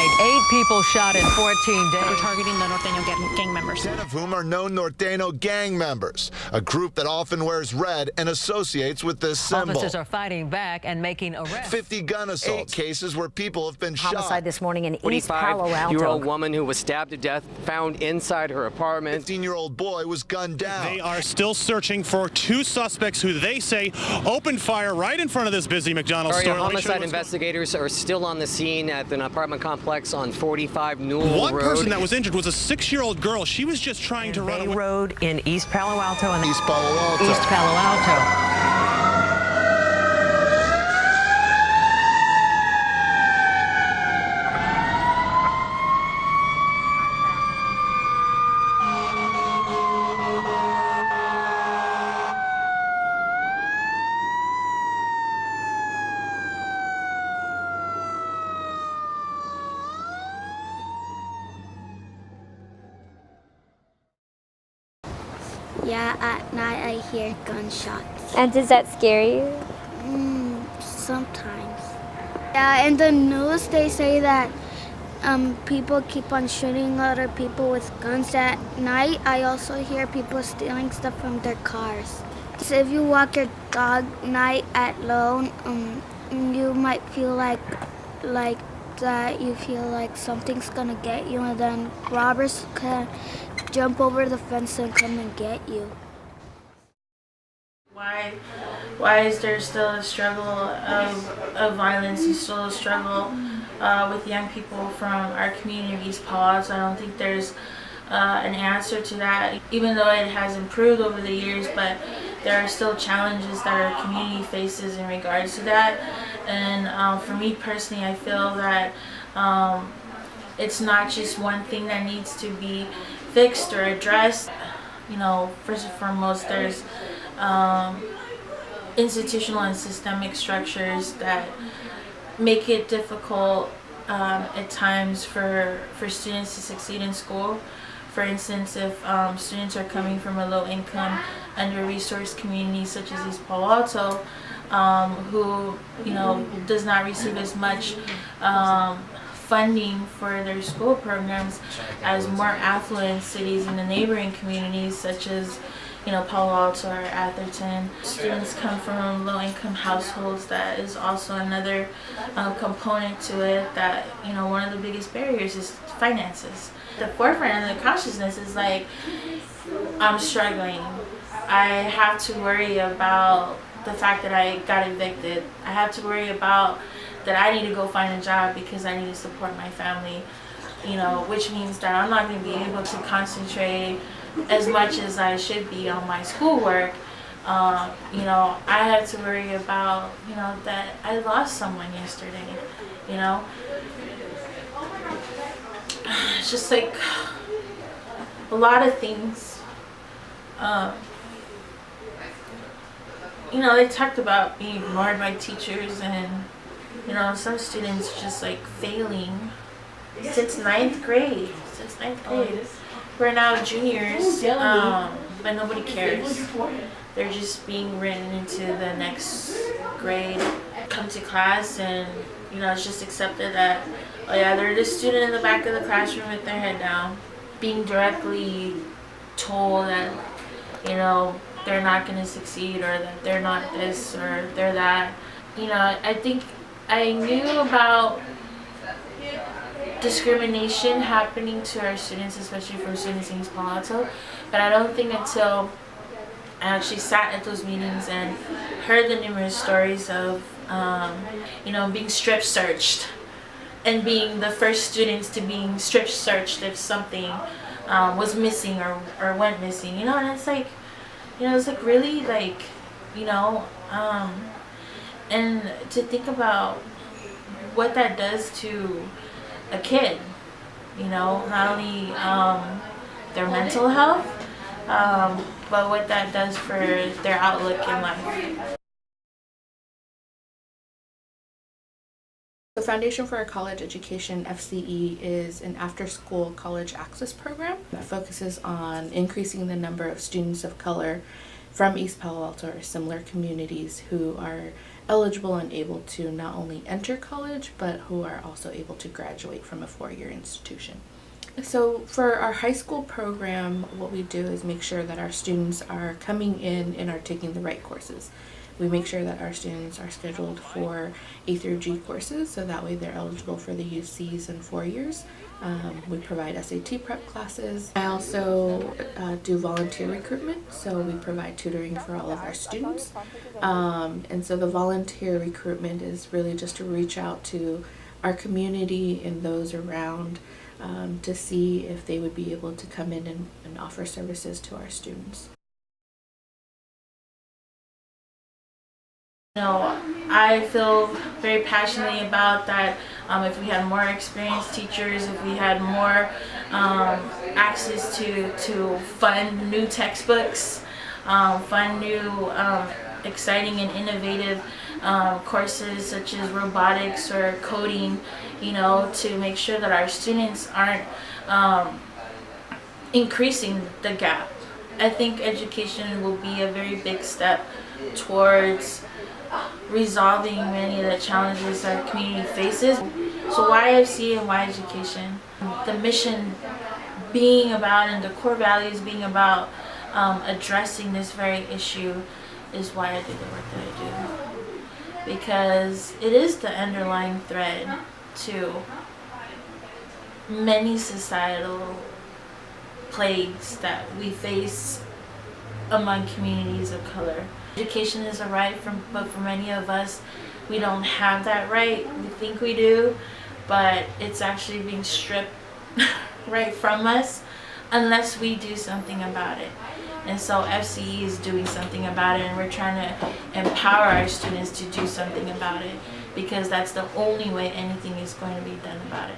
night. 8 people shot in 14 days. We're targeting the Norteño gang members. 10 of whom are known Norteño gang members, a group that often wears red and associates with this symbol. Officers are fighting back and making arrests. 50 gun assault cases where people have been shot. Homicide this morning in East Palo Alto. 45-year-old woman who was stabbed to death found inside her apartment. 15-year-old boy was gunned down. They are still searching for 2 suspects who they say opened fire right in front of this busy McDonald's store. Homicide investigators are still on the scene at an apartment complex on 45 Newell Road. One person that was injured was a 6-year-old girl. She was just trying to run away. Road in East Palo Alto and East Palo Alto. East Palo Alto. Yeah, at night I hear gunshots. And does that scare you? Sometimes. Yeah, in the news they say that people keep on shooting other people with guns at night. I also hear people stealing stuff from their cars. So if you walk your dog night alone, you might feel like that. You feel like something's gonna get you, and then robbers can jump over the fence and come and get you. Why is there still a struggle of violence and still a struggle with young people from our community of East Palo Alto? I don't think there's an answer to that, even though it has improved over the years, but there are still challenges that our community faces in regards to that. And for me personally, I feel that it's not just one thing that needs to be fixed or addressed. You know, first and foremost, there's institutional and systemic structures that make it difficult at times for students to succeed in school. For instance, if students are coming from a low-income, under-resourced community such as East Palo Alto, who does not receive as much funding for their school programs as more affluent cities in the neighboring communities such as Palo Alto or Atherton. Students come from low-income households. That is also another component to it, that one of the biggest barriers is finances. The forefront of the consciousness is like, I'm struggling. I have to worry about the fact that I got evicted. I have to worry about that I need to go find a job because I need to support my family, which means that I'm not going to be able to concentrate as much as I should be on my schoolwork. I had to worry about, that I lost someone yesterday, It's just like a lot of things. They talked about being ignored by teachers and, some students just like failing since ninth grade. We're now juniors, but nobody cares. They're just being written into the next grade. Come to class and, it's just accepted that, oh yeah, they're the student in the back of the classroom with their head down. Being directly told that, they're not going to succeed, or that they're not this or they're that. I think I knew about discrimination happening to our students, especially from students in East Palo Alto, but I don't think until I actually sat at those meetings and heard the numerous stories of, being strip searched and being the first students to being strip searched if something was missing or went missing, and it's like, it's like really like, and to think about what that does to a kid, not only their mental health, but what that does for their outlook in life. The Foundation for a College Education, FCE, is an after-school college access program that focuses on increasing the number of students of color from East Palo Alto or similar communities who are eligible and able to not only enter college, but who are also able to graduate from a four-year institution. So for our high school program, what we do is make sure that our students are coming in and are taking the right courses. We make sure that our students are scheduled for A through G courses, so that way they're eligible for the UCs in 4 years. We provide SAT prep classes. I also do volunteer recruitment, so we provide tutoring for all of our students. And so the volunteer recruitment is really just to reach out to our community and those around to see if they would be able to come in and offer services to our students. You know, I feel very passionately about that. If we had more experienced teachers, if we had more access to fun new textbooks, fun new exciting and innovative courses such as robotics or coding, you know, to make sure that our students aren't increasing the gap. I think education will be a very big step towards resolving many of the challenges our community faces. So why FC and why education? The mission being about and the core values being about addressing this very issue is why I do the work that I do. Because it is the underlying thread to many societal plagues that we face among communities of color. Education is a right, but for many of us, we don't have that right. We think we do, but it's actually being stripped right from us unless we do something about it. And so FCE is doing something about it, and we're trying to empower our students to do something about it, because that's the only way anything is going to be done about it.